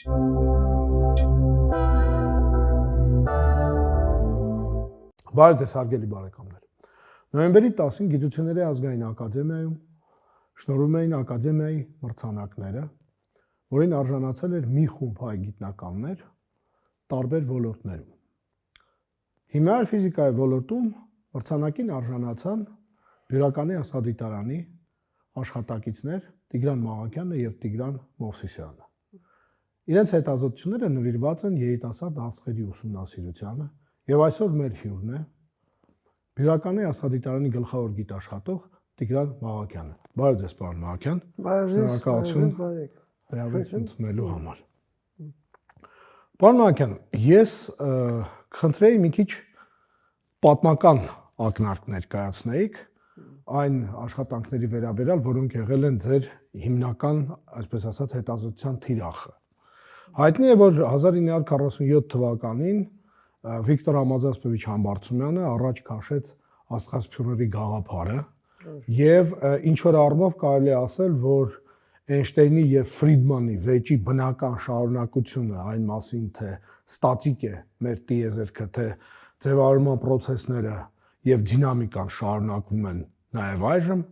Բարև ձեզ հարգելի բարեկամներ։ Նոյեմբերի 10-ին Գիտությունների ազգային ակադեմիայում շնորհում էին ակադեմիայի մրցանակները, որին արժանացել էր մի խումբ հայ գիտնականներ տարբեր ոլորտներում։ Հիմնարար ֆիզիկայի ոլորտում մրցանակին արժանացան Բյուրականի աստղադիտարանի աշխատակիցներ Տիգրան Մաղաքյանը եւ Տիգրան Մովսիսյանը։ Իրենց հետազոտությունները նվիրված են երիտասարդ աստղերի ուսումնասիրությանը եւ այսօր մեր հյուրն է Բյուրականի աստղադիտարանի գլխավոր գիտաշխատող Տիգրան Մաղաքյանը։ Բարև ձեզ, պարոն Մաղաքյան։ Շնորհակալություն հրավեր ընդունելու համար։ Պարոն Մաղաքյան, ես կխնդրեի մի քիչ պատմական ակնարկ ներկայացնեիք այն աշխատանքների վերաբերյալ, որոնք եղել են ձեր հիմնական, այսպես ասած, հետազոտության թիրախը։ Հայտնի է, որ 1947 թվականին Վիկտոր Համազասպովիչ Համբարձումյանը առաջ քաշեց աստղասփյուռերի գաղափարը եւ ինչ որ առումով կարելի է ասել, որ Էյնշտեյնի եւ Ֆրիդմանի վեճի բնական շարունակությունը այն մասին, թե ստատիկ է մեր տիեզերքը, թե ձևավորման process-ները եւ դինամիկան շարունակվում են նաեւ այժմ,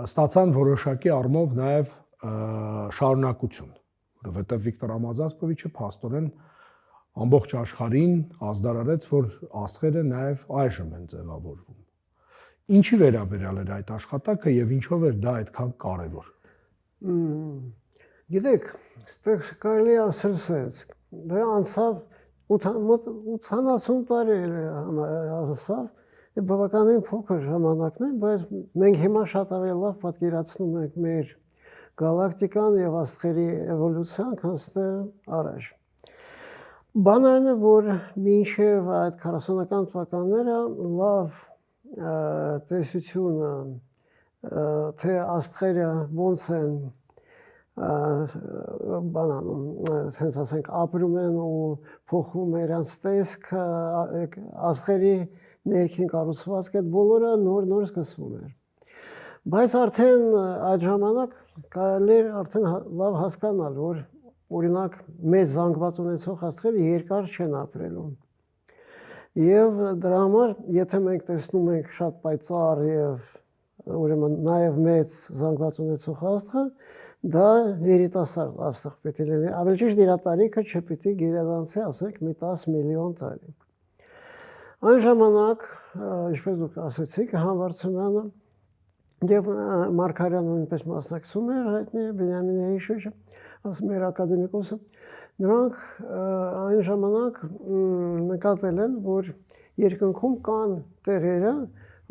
ստացան որոշակի առումով նաեւ շարունակություն, որովհետեւ Վիկտոր Համազասպովիչը փաստորեն ամբողջ աշխարհին ազդարարեց, որ աստղերը նաև այժմ են ձևավորվում։ Ինչի վերաբերյալ էր այդ աշխատանքը եւ ինչով էր դա այդքան կարեւոր։ Գիտեք, այստեղ կարելի ասել սենց, դա անցավ 80 տարի անցավ, բավականին փոքր ժամանակն է, բայց մենք հիմա շատ ավելի լավ պատկերացնում ենք մեր գալակտիկան եւ աստղերի էվոլյուցիան, քան առաջ։ Բանը այն է, որ մինչև այդ 40-ական թվականները լավ տեսությունը, թե աստղերը ոնց են հենց ասենք ապրում են ու փոխում իրենց տեսքը, աստղերի ներքին կառուցվածքը, այդ բոլորը նոր սկսվում էր։ Բայց արդեն այդ ժամանակ կարելի էր արդեն լավ հասկանալ, որ օրինակ մեծ զանգված ունեցող աստղերը երկար չեն ապրելու։ Եվ դրա համար, եթե մենք տեսնում ենք շատ պայծառ եւ ուրեմն նաեւ մեծ զանգված ունեցող աստղը, դա երիտասարդ աստղ պետք է լինի։ Ավելի ճիշտ իր տարիքը չպիտի գերազանցի, ասենք, մի 10 միլիոն տարի։ Այն ժամանակ, ինչպես դուք ասացիք, Համբարձումյանը եւ Մարգարյանը նույնպես մասնակցում էր, հայտնի Բենյամին Հեյշոյը, մեր ակադեմիկոսը, նրանք այն ժամանակ նկատել են, որ երկնքում կան տեղերը,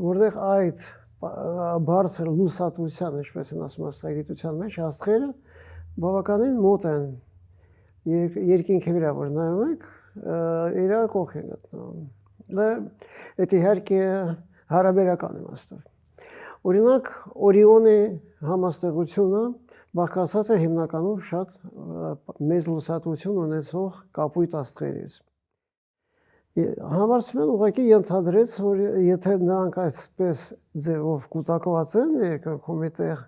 որտեղ այդ բարձր լուսատվության, ինչպես են ասում աստղագիտության մեջ, աստղերը բավականին մոտ են երկինքի վրա, որ նայում եք, իրար կողք են գտնվում։ Դա իհարկե հարաբերական իմաստով։ Օրինակ, Օրիոնի համաստեղությունը բաղկացած է հիմնականում շատ մեծ լուսատվություն ունեցող կապույտ աստղերից։ Համբարձումյանը ուղղակի ենթադրեց, որ եթե նրանք այսպես ձևով կուտակված են երկնքում այդտեղ,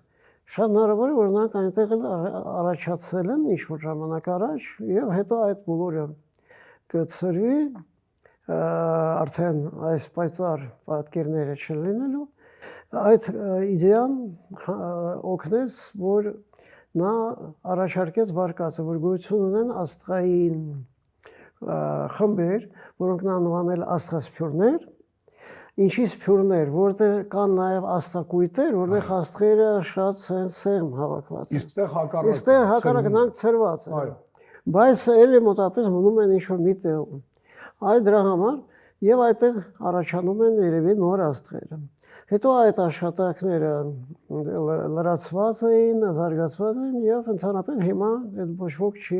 շատ հնարավոր է, որ նրանք այնտեղ առաջացել են ինչ-որ ժամանակ առաջ եւ հետո այդ բոլորը կծրվի, արդեն այս պայծառ պատկերները չլինելու, այդ իդեան օգնեց, որ նա առաջարկեց վարկածը, որ գոյություն ունեն աստղային խմբեր, որոնք նա անվանել աստղասփյուռներ, ինչի սփյուռներ, որտեղ կան նաև աստղակույտեր, որտեղ աստղերը շատ սեղմ հավաքված են։ Իսկ հակառակը։ Իսկ հակառակը նրանք ցրված են։ Բայց էլի մոտապես մնում են ինչ-որ մի տեղում։ Այդ դրա համար եւ այդտեղ առաջանում են երևի նոր աստղերը։ Հետո այդ աշխատանքները լրացված էին, զարգացված էին եւ ընդհանրապես հիմա այդ ոչ ոք չի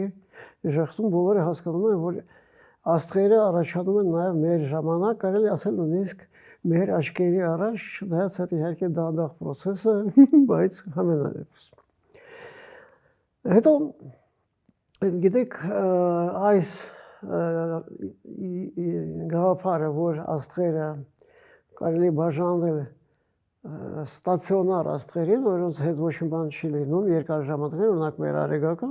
ժխտում, բոլորը հասկանում են, որ աստղերը առաջանում են նաեւ մեր ժամանակ, կարելի ասել նույնիսկ մեր աչքերի առաջ, դա իհարկե դանդաղ process է, բայց համենայնիվ։ Հետո գիտեք, այս գաղափարը, որ աստղերը կարելի բաժանել ստացիոնար աստղերին, որոնց հետ ոչ մի բան չի լինում երկար ժամանակներ, օրինակ մեր արեգակը,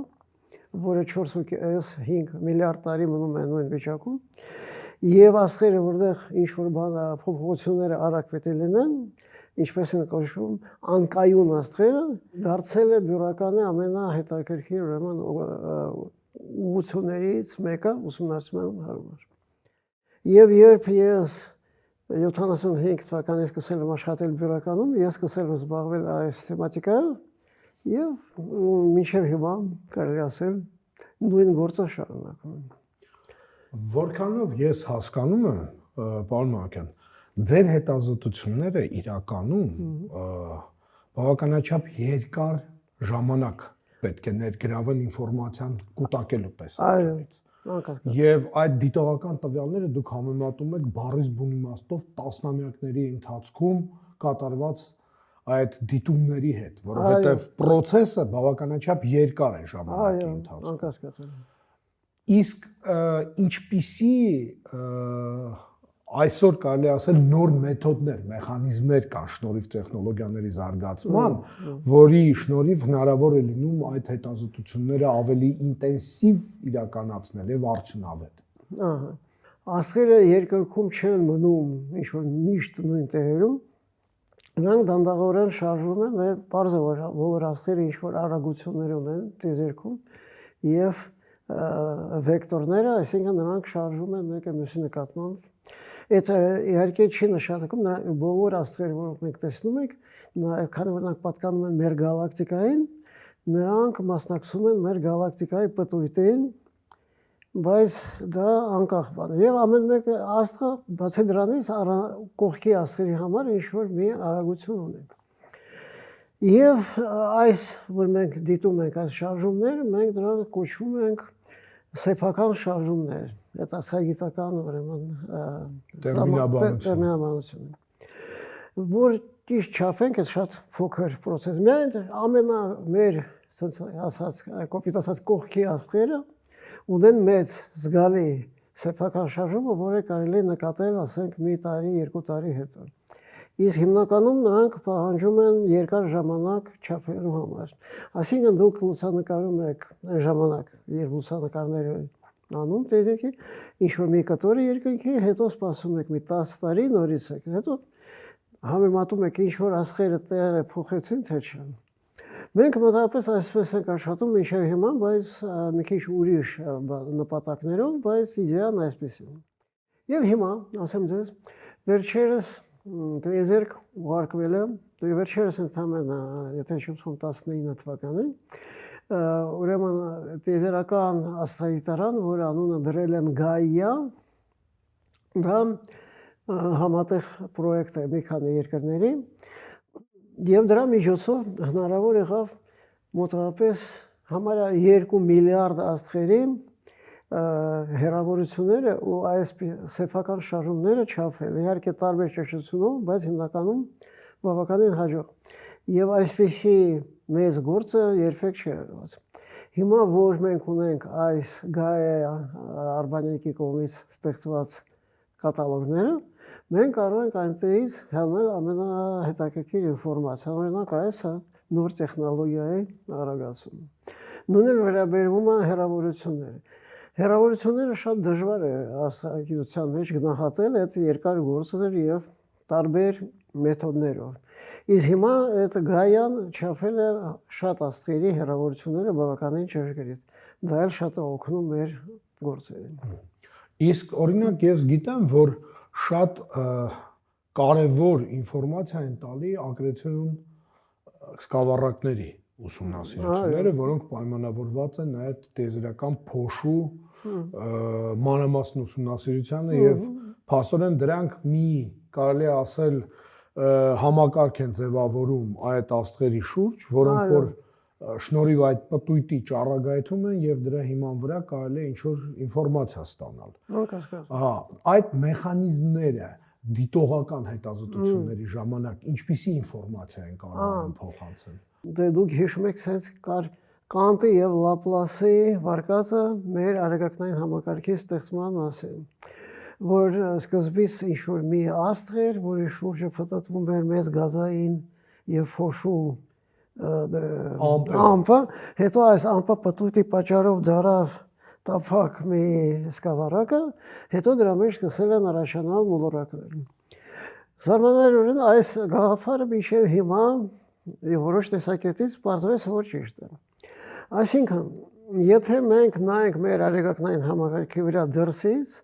որը 4.5 միլիարդ տարի մնում է նույն վիճակում, եւ աստղերը, որտեղ ինչ որ բան փոփոխությունները արագ պետք է լինեն, ինչպես են կոչվում անկայուն աստղերը, դարձել է բյուրականի ամենահետաքրքիր ուրեմն ուղղություններից մեկը ուսումնասիրման համար։ Եվ երբ ես 75 թվականից սկսել եմ աշխատել բյուրականում, ես սկսել եմ զբաղվել այս թեմատիկայով եւ մինչեւ հիմա կարելի ասել նույն գործը շարունակում եմ։ Որքանով ես հասկանում եմ, պարոն Մանուկյան, ձեր հետազոտությունները իրականում բավականաչափ երկար ժամանակ պետք է ներգրավեն ինֆորմացիան կուտակելու տեսանկյունից։ Եվ այդ դիտողական տվյալները դուք համեմատում եք բառից բուն իմաստով տասնամյակների ընթացքում կատարված այդ դիտումների հետ, որովհետև process-ը բավականաչափ երկար է ժամանակի ընթացքում։ Իսկ ինչպիսի այսօր կարելի ասել նոր մեթոդներ, մեխանիզմներ կան շնորհիվ տեխնոլոգիաների զարգացման, որի շնորհիվ հնարավոր է լինում այդ հետազոտությունները ավելի ինտենսիվ իրականացնել եւ արդյունավետ։ Ահա։ Աստղերը երկնքում չեն մնում ինչ որ միշտ նույն տեղերում, նրանք դանդաղորեն շարժվում են, եւ բարձր որ բոլոր աստղերը ինչ որ արագություններ ունեն տիեզերքում եւ վեկտորները, այսինքն նրանք շարժվում են մեկը մյուսի նկատմամբ։ Այդ իհարկե չի նշանակում բոլոր աստղերը, որոնք մենք տեսնում ենք, քանի որ նրանք պատկանում են մեր գալակտիկային, նրանք մասնակցում են մեր գալակտիկայի պտույտին, բայց դա անկախ բան է։ Եվ ամեն մեկ աստղը բացի դրանից կողքի աստղերի համար ինչ որ մի արագություն ունի։ Եվ այս, որ մենք դիտում ենք այս շարժումները, մենք դրանք կոչվում ենք սեփական շարժումներ, այդ աստղագիտական ուրեմն տերմինաբանություն։ Որ ճիշտ չափենք, այդ շատ փոքր process։ Միայն մեր ասած ասած կոպիտ ասած կողքի աստղերը ունեն մեծ զգալի սեփական շարժումը, որը կարելի է նկատել, ասենք, մի տարի, երկու տարի հետո։ Իսկ հիմնականում նրանք պահանջում են երկար ժամանակ չափելու համար։ Այսինքն դուք լուսանկարում եք այն ժամանակ, երբ լուսանկարները անում տեզեկի, ինչ-որ մի կտորի երկնքի, հետո սպասում եք մի 10 տարի, նորից եք, հետո համեմատում եք ինչ-որ աստղերը տեղը փոխեցին, թե չեն։ Մենք մոտավորապես այսպես ենք աշխատում մինչև հիմա, բայց մի քիչ ուրիշ նպատակներով, բայց իդեան այսպեսին։ Եվ հիմա, ասեմ ձեզ, վերջերս տիեզերք ուղարկվել է, վերջերս ընդամենը, եթե չեմ 19 թվականին, ուրեմն տիեզերական աստղադիտարան, որ անունը դրել են Գայա, դա համատեղ պրոյեկտ է մի քանի երկրների, եւ դրա միջոցով հնարավոր եղավ մոտավորապես համարյա 2 միլիարդ աստղերի հեռավորությունները ու այս սեփական շարժումները չափել։ Իհարկե տարբեր ճշտությունով, բայց հիմնականում բավականին հաջող։ Եվ այսպիսի մեծ գործը երբեք չի արված։ Հիմա որ մենք ունենք այս Գայա Արբանյակի կողմից ստեղծված կատալոգները, մենք կարող ենք այնտեղից հանել ամենահետաքրքիր ինֆորմացիա, օրինակ այսը նոր տեխնոլոգիայի արագացում։ Նույնն վերաբերվում է հեռավորությունները։ Հեռավորությունները շատ դժվար է աստղագիտության մեջ գնահատել, այդ երկար գործեր եւ տարբեր մեթոդներով։ Իսկ հիմա այդ Գայան չափել է շատ աստղերի հեռավորությունները բավականին ճշգրիտ։ Դա էլ շատ է օգնում մեր գործերին։ Իսկ օրինակ ես գիտեմ, որ շատ կարևոր ինֆորմացիա են տալի ագրեսիոն սկավառակների ուսումնասիրությունները, որոնք պայմանավորված են այդ տիեզերական փոշու մանրամասն ուսումնասիրությանը եւ փաստորեն դրանք մի կարելի ասել համակարգ են ձևավորում այդ աստղերի շուրջ, որոնք որ շնորհիվ այդ պտույտի ճառագայթում են եւ դրա հիման վրա կարելի է ինչ-որ ինֆորմացիա ստանալ։ Ահա, այդ մեխանիզմները դիտողական հետազոտությունների ժամանակ ինչպիսի ինֆորմացիա են կարող փոխանցել։ Դե դուք հիշում եք, sense կար Կանտի եւ Լապլասի վարկածը մեր արագակնային համակարգի ստեղծման մասին, որ սկզբից ինչ-որ մի աստղ էր, որի շուրջը փաթաթվում էր մեծ գազային եւ փոշու ամպը, հետո այս ամպը պտուտի պատճառով դարավ տափակ մի սկավառակը, հետո դրա մեջ սկսել են առաջանալ մոլորակներ։ Զարմանալիորեն այս գաղափարը մինչև հիմա որոշ տեսակետից պարզվեց, որ ճիշտ է։ Այսինքն, եթե մենք նայենք մեր արեգակնային համակարգի վրա դրսից,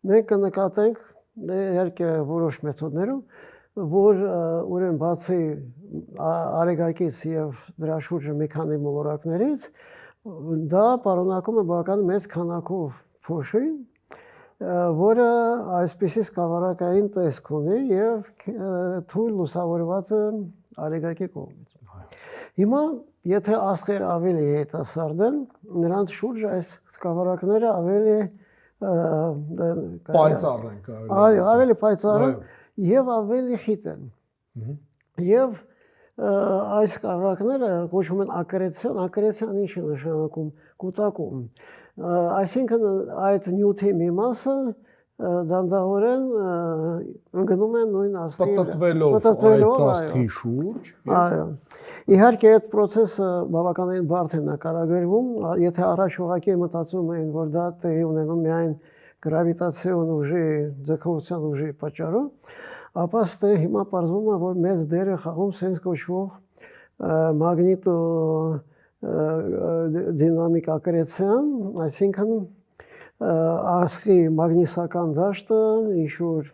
մենք կնկատենք իհարկե որոշ մեթոդներով, որ ուրեմն բացի արեգակից եւ դրա շուրջը մի քանի մոլորակներից, դա պարունակում է բավական մեծ քանակով փոշի, որը այսպիսի սկավառակային տեսք ունի եւ թույլ լուսավորված է արեգակի կողմից։ Հիմա եթե աստղեր ավելի երիտասարդ են, նրանց շուրջ այս սկավառակները ավելի պայծառ են կարելի։ Այո, ավելի պայծառ են եւ ավելի խիտ են։ Եվ այս սկավառակները կոչվում են ակրեցիան, ակրեցիան ինչ է նշանակում, կուտակում։ Այսինքն այդ նյութի մի մասը դանդաղորեն ընկնում են նույն աստղի պատտվելով այդ աստղի շուրջ։ Այո։ Իհարկե այդ process-ը բավականին բարդ է նկարագրվում, եթե առաջ ուղղակի մտածում էին, որ դա տեղի ունենում միայն գրավիտացիոն ուժի, ձգողության ուժի պատճառով, ապա ստե հիմա պարզվում է, որ մեծ դեր է խաղում sense կոչվող մագնիտո դինամիկ ակրեցիան, այսինքն աստղի մագնիսական դաշտը ինչ-որ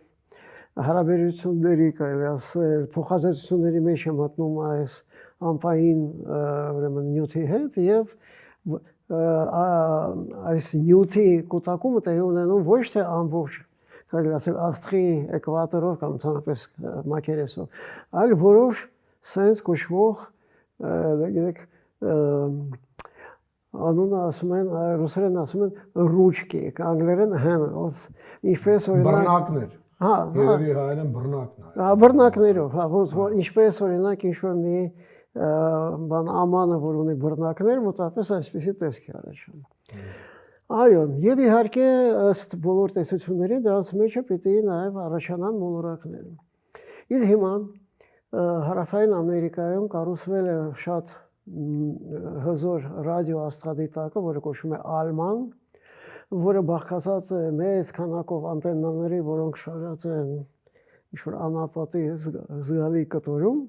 հարաբերությունների կարելի ասել, փոխազդեցությունների մեջ է մտնում այս ամպային ուրեմն նյութի հետ եւ այս նյութի կուտակումը տեղի ունենում ոչ թե ամբողջ կարելի ասել աստղի էկվատորով կամ ցանկապես մակերեսով, այլ որոշ sense կոչվող գիտեք անունը ասում են ռուսերեն ասում են ռուչկի, անգլերեն handles, ինչպես օրինակ բռնակներ։ Հա, երևի հայերեն բռնակն է։ Բռնակներով, հա, ոնց որ ինչպես օրինակ ինչ-որ մի բան ամանը, որ ունի բռնակներ, մոտավորապես այսպեսի տեսք է առաջանում։ Այո, եւ իհարկե ըստ բոլոր տեսությունների դրանց մեջը պիտի նաեւ առաջանան մոլորակներ։ Իսկ հիմա հարավային Ամերիկայում կառուցվել է շատ հզոր ռադիոաստղադիտակը, որը կոչվում է ALMA-ն, որը բաղկացած է մեծ քանակով անտենաների, որոնք շարած են ինչ-որ անապատի զգալի կտորում,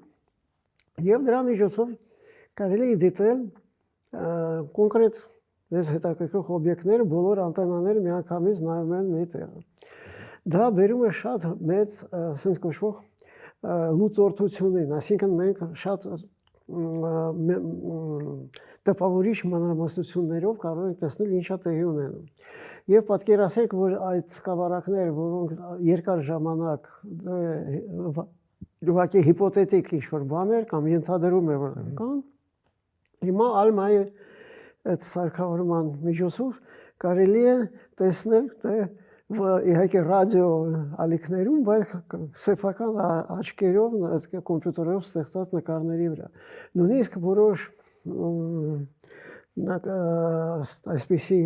եւ դրա միջոցով կարելի է դիտել կոնկրետ մեծ հետաքրքրող օբյեկտներ, բոլոր անտենաները միանգամից նայում են մի տեղ։ Դա բերում է շատ մեծ sense կոչվող լուծորդությունին, այսինքն մենք շատ տպավորիչ մանրամասնություններով կարող ենք տեսնել ինչա տեղի ունենում։ Եվ պատկերացրեք, որ այդ սկավառակները, որոնք երկար ժամանակ ուղղակի հիպոթետիկ ինչ-որ բաներ կամ ենթադրում է, որ կան, հիմա ALMA-ի այդ սարքավորման միջոցով կարելի է տեսնել, թե իհարկե ռադիո ալիքներում, բայց սեփական աչքերով, կոմպյուտերով ստեղծած նկարների վրա։ Նույնիսկ որոշ այսպիսի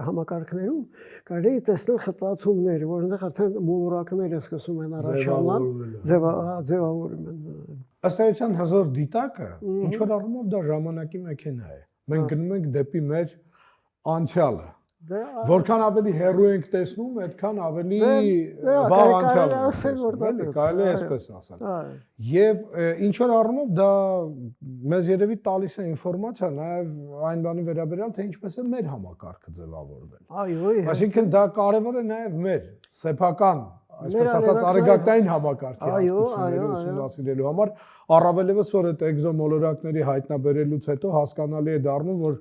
համակարգներում կարելի է տեսնել խտացումներ, որոնք արդեն մոլորակները սկսում են առաջանալ, ձևավորում են։ Ըստ էության հզոր դիտակը ինչ որ առումով դա ժամանակի մեքենա է։ Մենք գնում ենք դեպի մեր անցյալը։ Որքան ավելի հեռու ենք տեսնում, այդքան ավելի վաղ անցյալ ենք, կարելի է այսպես ասել։ Եվ ինչ որ առումով դա մեզ երևի տալիս է ինֆորմացիա նաև այն բանի վերաբերյալ, թե ինչպես է մեր համակարգը ձևավորվել։ Այո։ Այսինքն դա կարևոր է նաև մեր սեփական, այսպես ասած, արեգակտային համակարգի հատկությունները ուսումնասիրելու համար, առավելևս որ այդ էկզոմոլորակների հայտնաբերելուց հետո հասկանալի է դառնում, որ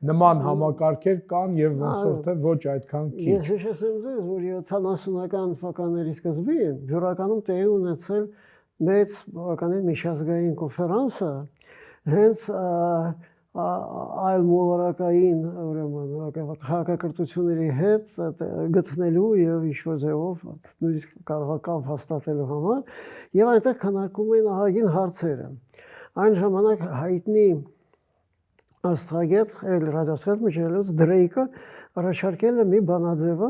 նման համակարգեր կան եւ ոնց որ թե ոչ այդքան քիչ։ Ես հիշեցնում ձեզ, որ 70-ական թվականների սկզբին Բյուրականում տեղի ունեցել մեծ բավականին միջազգային կոնֆերանսը հենց այլ մոլորակային ուրեմն քաղաքակրթությունների հետ գտնելու եւ ինչ-որ ձևով նույնիսկ կարողական հաստատելու համար եւ այնտեղ քննարկում էին ահագին հարցերը։ Այն ժամանակ հայտնի աստղագետ, ռադիոաստղագետ Միչելոս Դրեյկը առաջարկել է մի բանաձևը,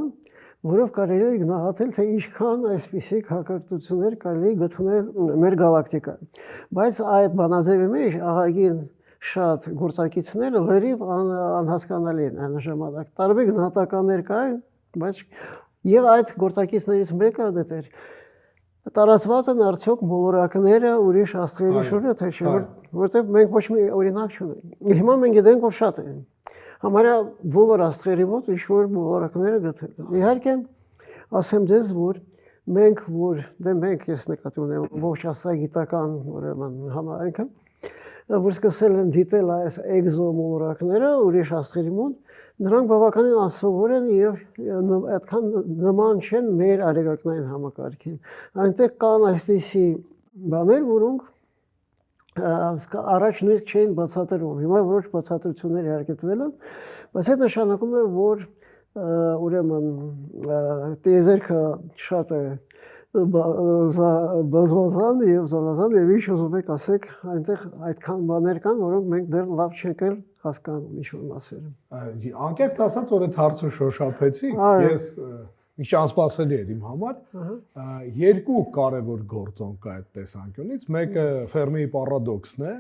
որով կարելի է գնահատել, թե ինչքան այսպիսի քաղաքակրթություններ կարելի է գտնել մեր գալակտիկայում։ Բայց այդ բանաձևի մեջ ահագին շատ գործակիցները լրիվ անհասկանալի են այն ժամանակ։ Տարբեր գնահատականներ կային, բայց եւ այդ գործակիցներից մեկը դա էր տարածված են արդյոք մոլորակները ուրիշ աստղերի շուրջ, թե չէ, որտեղ մենք ոչ մի օրինակ չունենք։ Հիմա մենք գիտենք, որ շատ են։ Համարյա բոլոր աստղերի մոտ ինչ-որ մոլորակները գտել են։ Իհարկե, ասեմ ձեզ, որ մենք ես նկատի ունեմ ողջ աստղագիտական ուրեմն համայնքը, որ սկսել են դիտել այս էկզոմոլորակները ուրիշ աստղերի մոտ, նրանք բավականին անսովոր են եւ այդքան նման չեն մեր արեգակնային համակարգին։ Այնտեղ կան այսպիսի բաներ, որոնք առաջ նույնիսկ չէին բացատրվում։ Հիմա որոշ բացատրություններ իհարկե տվել են, բայց այդ նշանակում է, որ ուրեմն տիեզերքը շատ է բազմազան եւ զանազան եւ ինչ ուզում եք ասեք, այնտեղ այդքան բաներ կան, որոնք մենք դեռ լավ չենք հասկանում ինչ-որ մասերը։ Անկեղծ ասած, որ այդ հարցը շոշափեցի, ես մի անսպասելի էր իմ համար, երկու կարևոր գործոն կա այդ տեսանկյունից, մեկը Ֆերմիի պարադոքսն է,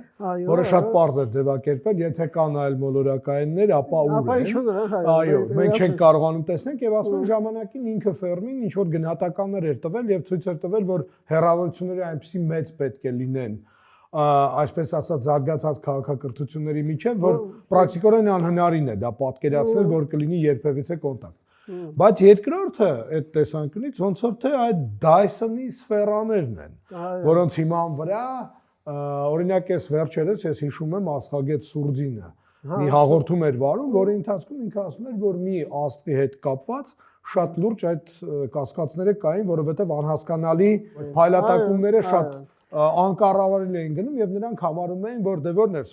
որը շատ պարզ է ձևակերպել, եթե կան այլ մոլորակայիններ, ապա ուր են։ Այո, մենք չենք կարողանում տեսնել եւ ասում են ժամանակին ինքը Ֆերմին ինչ որ գնահատականներ էր տվել եւ ցույց էր տվել, որ հեռավորությունները այնպեսի մեծ պետք է լինեն, այսպես ասած զարգացած քաղաքակրթությունների միջև, որ պրակտիկորեն անհնարին է դա պատկերացնել, որ կլինի երբևիցե կոնտակտ։ Բայց երկրորդը այդ տեսանկյունից ոնց որ թե այդ Dyson-ի սֆերաներն են, որոնց հիման վրա օրինակ ես վերջերս ես հիշում եմ Աստղագետ Սուրձինը մի հաղորդում էր վարում, որի ընթացքում ինքը ասում էր, որ մի աստղի հետ կապված շատ լուրջ այդ կասկածները կային, որովհետև անհասկանալի փայլատակումները շատ անկառավարելի էին գնում եւ նրանք համարում էին, որ դե որն էր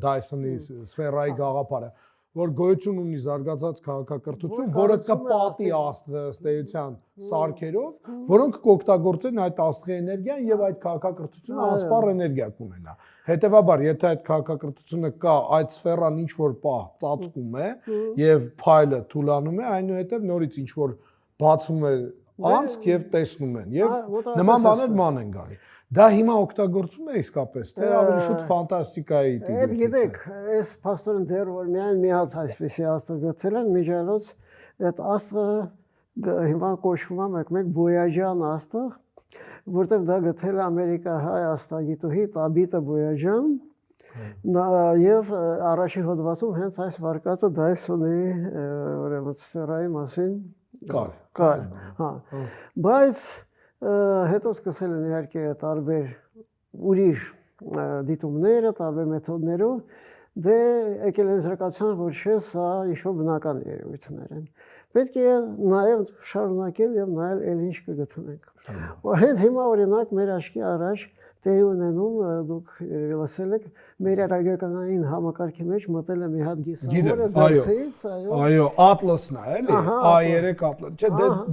Dyson-ի սֆերայի գաղափարը, որ գոյություն ունի զարգացած քաղաքակրթություն, որը կպատի աստղը ըստ էության սարքերով, որոնք կօգտագործեն այդ աստղի էներգիան եւ այդ քաղաքակրթությունը անսպառ էներգիա կունենա։ Հետևաբար, եթե այդ քաղաքակրթությունը կա, այդ սֆերան ինչ որ պահ ծածկում է եւ փայլը թուլանում է, այնուհետեւ նորից ինչ որ բացվում է անցք եւ տեսնում են եւ նման բաներ ման են գալի։ Դա հիմա օգտագործում է իսկապես, թե ավելի շուտ ֆանտաստիկայի տիպի։ Այդ գիտեք, այս փաստորեն դեռ որ միայն մի հատ այսպեսի աստղ գտել են, միջալոց այդ աստղը հիմա կոչվում է մեկ Բոյաջյան աստղ, որտեղ դա գտել է ամերիկահայ աստղագետուհի Տաբիտա Բոյաջյան, եւ առաջին հոդվածում հենց այս վարկածը Dyson-ի ուրեմն սֆերայի մասին կար։ Հա։ Բայց հետո սկսել են իհարկե տարբեր ուրիշ դիտումները, տարբեր մեթոդներով, դե եկել են զրկացան, որ չէ, սա ինչ-որ բնական երևույթներ են։ Պետք է նաև շարունակել եւ նայել էլ ինչ կգտնենք։ Հենց հիմա օրինակ մեր աչքի առաջ տեղի ունենում, դուք լսել եք, մեր արագականային համակարգի մեջ մտել է մի հատ գիսավորը դասից, այո, Atlas-ն է, էլի, A3 Atlas։ Չէ,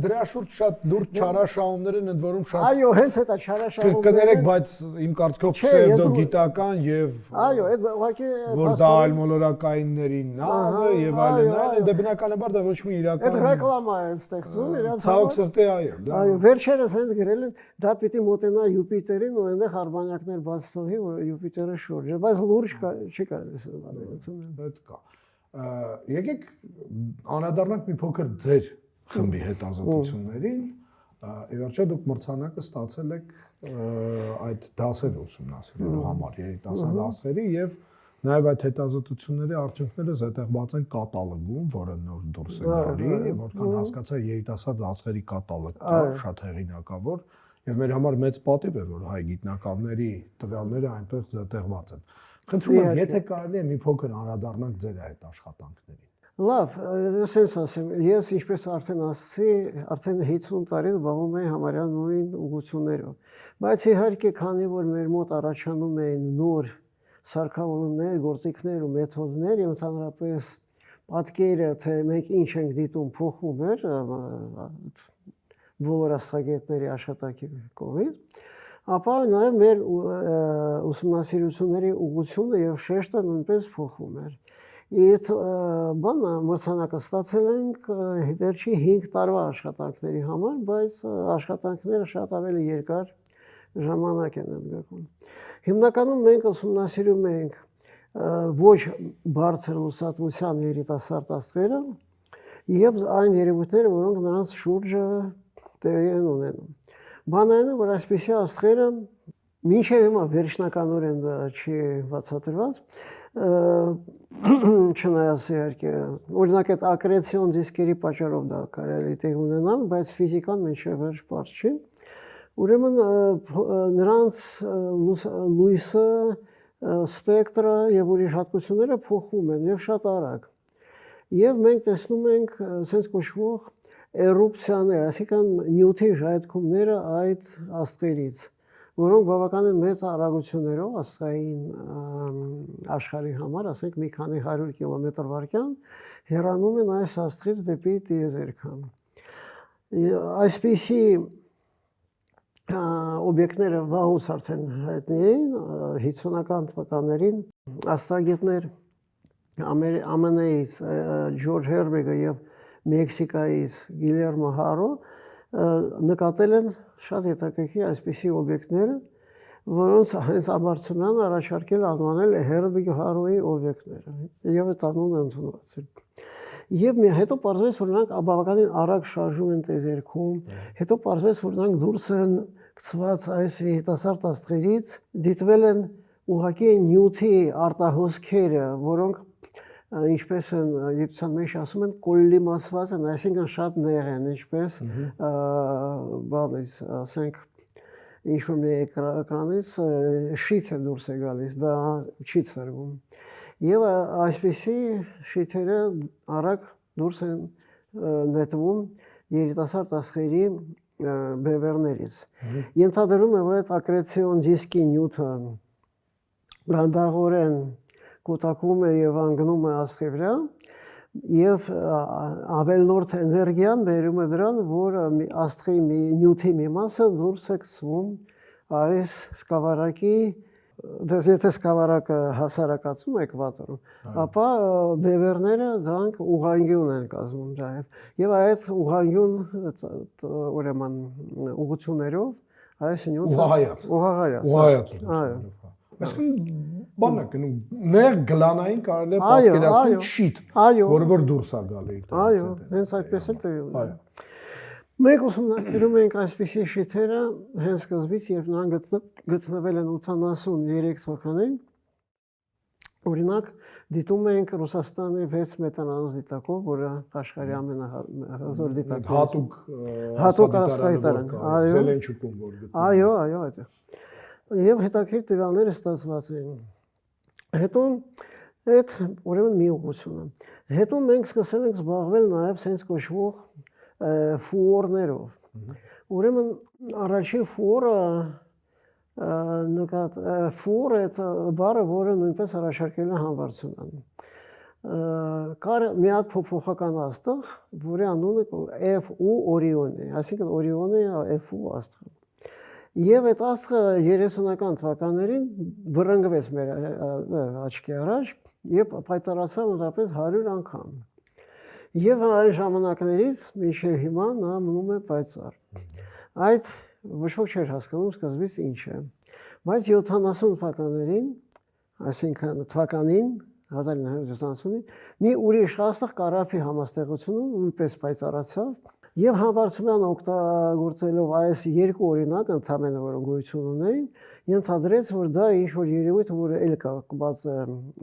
դրա շուրջ շատ լուրջ չարաշահումներ են, ընդ որում շատ։ Այո, հենց այդ չարաշահումները։ Կներեք, բայց իմ կարծիքով պսևդոգիտական եւ այո, այդ ուղղակի որ դա այլ մոլորակայինների նավը եւ այլն, դե բնականաբար դա ոչ մի իրական։ Այդ ռեկլամա է ստեղծում իրաց։ Ցավոք սրտի, այո, դա։ Այո, վերջերս հենց գրել են, դա պիտի մոտենա Յուպիտերին ու այնտեղ արբանյակներ բաց թողի, որ Յուպիտերը շուրջը, բայց լուրջ չի կարելի ասել։ Պետք է։ Եկեք անդրադառնանք մի փոքր ձեր խմբի հետազոտություններին։ Ի վերջո դուք մրցանակը ստացել եք այդ դասերը ուսումնասիրելու համար երիտասարդ աստղերի եւ նաեւ այդ հետազոտությունների արդյունքները զետեղված են կատալոգում, որը նոր դուրս է գալի, որքան հասկացա երիտասարդ աստղերի կատալոգ կա, շատ հեղինակավոր եւ մեր համար մեծ պատիվ է, որ հայ գիտնականների տվյալները այնտեղ զետեղված են։ Խնդրում եմ, եթե կարելի է մի փոքր անդրադառնանք ձեր այդ աշխատանքներին։ Լավ, ասես ասեմ, ես ինչպես արդեն ասացի, արդեն 50 տարի զբաղվում եմ համարյա նույն ուղղություններով։ Բայց իհարկե, քանի որ մեր մոտ առաջանում էին նոր սարքավորումներ, գործիքներ ու մեթոդներ, եւ ընդհանրապես պատկերը, թե մենք ինչ ենք դիտում, փոխվում էր բոլոր աստղագետների աշխատանքի կողմից, ապա նաև մեր ուսումնասիրությունների ուղղությունը եւ շեշտը նույնպես փոխվում էր։ Այդ բանը մրցանակը ստացել ենք վերջի 5 տարվա աշխատանքների համար, բայց աշխատանքները շատ ավելի երկար ժամանակ են ընդգրկում։ Հիմնականում մենք ուսումնասիրում ենք ոչ բարձր լուսատվության երիտասարդ աստղերը եւ այն երևույթները, որոնք նրանց շուրջը տեղի են ունենում։ Բանն այն է, որ այսպիսի աստղերը մինչև հիմա վերջնականորեն դա չի բացատրված, չնայած իհարկե օրինակ այդ ակրեցիոն դիսկերի պատճառով դա կարելի տեղ ունենալ, բայց ֆիզիկան մինչև վերջ բարձ չի։ Ուրեմն նրանց լույսը, սպեկտրը եւ ուրիշ հատկությունները փոխվում են եւ շատ արագ։ Եվ մենք տեսնում ենք sense կոչվող էրուպցիաներ, այսինքն նյութի ժայթքումները այդ աստղերից, որոնք բավականին մեծ արագություններով աստղային աշխարհի համար, ասենք մի քանի 100 կմ/վայրկյան, հեռանում են այս աստղից դեպի տիեզերքը։ Այսպիսի օբյեկտները վաղուց արդեն հայտնի էին 50-ական թվականներին աստղագետներ ԱՄՆ-ից Ջորջ Հերբեգը եւ Մեքսիկայից Գիլերմո Հարո նկատել են շատ հետաքրքիր այսպիսի օբյեկտները, որոնց հենց Ամբարձումյանը առաջարկել անվանել Հերբեգ-Հարոյի օբյեկտները եւ այդ անունը ընդունված է։ Եվ հետո պարզվեց, որ նրանք բավականին արագ շարժում են տիեզերքում, հետո պարզվեց, որ նրանք դուրս են գցված այս երիտասարդ աստղերից, դիտվել են ուղղակի նյութի արտահոսքերը, որոնք ինչպես են գիտության մեջ ասում են, կոլլիմացված են, այսինքն շատ նեղ են, ինչպես բանից, ասենք, ինչ-որ մի էկրանից շիթ է դուրս է գալիս, դա չի ցրվում։ Եվ այսպիսի շիթերը արագ դուրս են նետվում երիտասարդ աստղերի բևեռներից։ Ենթադրվում է, որ այդ ակրեցիոն դիսկի նյութը դանդաղորեն կուտակվում է եւ անգնում է աստղի վրա եւ ավելորդ էներգիան բերում է դրան, որ աստղի նյութի մի մասը դուրս է գցվում այս սկավառակի, եթե սկավառակը հասարակացում է էկվատորում, ապա բևեռները դրանք ուղղանկյուն են կազմում դրա հետ եւ այդ ուղղանկյուն ուրեմն ուղղություններով այս նյութը ուղղահայաց։ Այսինքն բանն է գնում նեղ գլանային կարելի է պատկերացնել շիթ, որը որ դուրս է գալի։ Այո, հենց այդպես էլ տեղի ունի։ Մենք ուսումնասիրում ենք այսպիսի շիթերը հենց սկզբից, երբ նրանք գտնվել են 83 թվականին, օրինակ դիտում ենք Ռուսաստանի 6 մետրանոց դիտակով, որը աշխարհի ամենահզոր դիտակն է։ Հատուկ աստղադիտարան, Զելենչուկում որ գտնվում։ Այո, այդտեղ։ Եվ հետաքրքիր տվյալները ստացված են։ Հետո այդ ուրեմն մի ուղղությունը։ Հետո մենք սկսել ենք զբաղվել նաև sense կոչվող ֆուորներով։ Ուրեմն առաջին ֆուորը ֆուոր է բառը, որը նույնպես առաջարկել է Համբարձումյանը։ Կար մի հատ փոփոխական աստղ, որի անունը F-U Orion է, այսինքն Orion-ը F-U աստղը։ Եվ այդ աստղը 30-ական թվականներին վռնդվեց մեր աչքի առաջ եւ պայծառացավ ընդհանրապես 100 անգամ։ Եվ այն ժամանակներից մինչև հիմա նա մնում է պայծառ։ Այդ ոչ ոք չէր հասկանում սկզբից ինչ է։ Բայց 70 թվականներին, այսինքն թվականին 1970-ին մի ուրիշ աստղ Կարափի համաստեղությունում նույնպես պայծառացավ եւ Համբարձումյանը օգտագործելով այս երկու օրինակ ընդհանրապես որոնք գոյություն ունեին, ենթադրեց, որ դա ինչ-որ երևույթ, որը էլ կապված է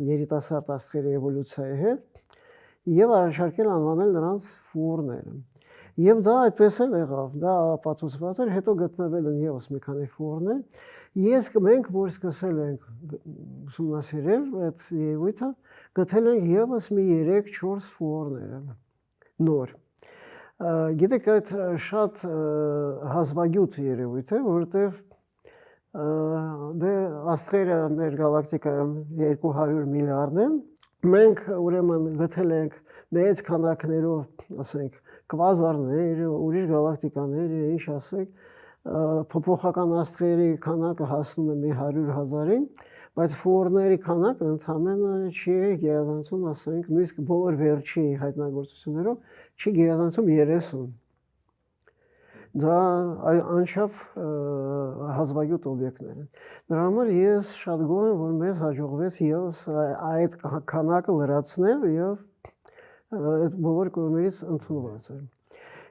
երիտասարդ աստղերի էվոլյուցիայի հետ, եւ առաջարկել անվանել նրանց ֆուորները։ Եվ դա այդպես էլ եղավ, դա ապացուցված էր, հետո գտնվել են եւս մի քանի ֆուորներ։ Մենք որ սկսել ենք ուսումնասիրել այդ երևույթը, գտել ենք եւս մի 3-4 ֆուորներ նոր։ Գիտեք, այդ շատ հազվագյուտ երևույթ է, որովհետև դե աստղերը մեր գալակտիկայում 200 միլիարդ են, մենք ուրեմն գտել ենք մեծ քանակներով, ասենք, կվազարներ, ուրիշ գալակտիկաներ, ինչ ասեք, փոփոխական աստղերի քանակը հասնում է մի 100,000-ին, բայց ֆուորների քանակը ընդհանրապես չի գերազանցում, ասենք, նույնիսկ բոլոր վերջի հայտնագործություններով չի գերազանցում 30։ Դա անշափ հազվագյուտ օբյեկտներ են։ Դրա համար ես շատ գոհ եմ, որ մեզ հաջողվեց եւս այդ քանակը լրացնել եւ այդ բոլոր կողմերից ընդունված էր։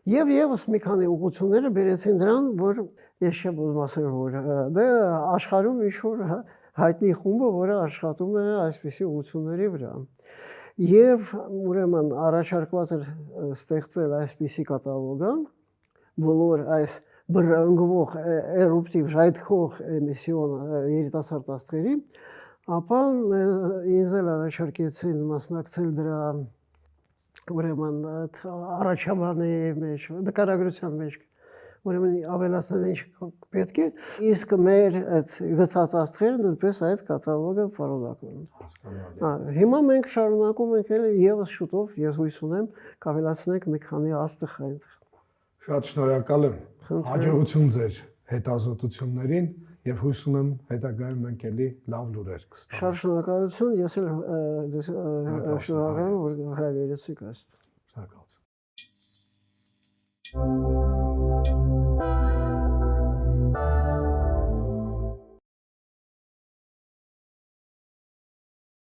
Եվ եւս մի քանի ուղղությունները բերեցին դրան, որ ես չեմ ուզում ասել, որ դա աշխարհում ինչ-որ հայտնի խումբը, որը աշխատում է այսպիսի ուղղությունների վրա։ Եվ ուրեմն առաջարկված էր ստեղծել այսպիսի կատալոգը, բոլոր այս բռնկվող էրուպտիվ ժայթքող էմիսիոն երիտասարդ աստղերի, ապա ինձ էլ առաջարկեցին մասնակցել դրա ուրեմն առաջաբանի մեջ, նկարագրության մեջ, ուրեմն ավելացնել ինչ պետք է, իսկ մեր այդ գծած աստղերը նույնպես այդ կատալոգը պարունակում։ Հասկանալի։ Հիմա մենք շարունակում ենք եւս շուտով, ես հույս ունեմ, կավելացնենք մի քանի աստղ այնտեղ։ Շատ շնորհակալ եմ։ Խնդրեմ։ Հաջողություն ձեր հետազոտություններին եւ հույս ունեմ հետագայում մենք էլի լավ լուրեր կստանանք։ Շատ շնորհակալություն, ես էլ շնորհակալ եմ, որ հրավիրեցիք այստեղ։ Շնորհակալություն։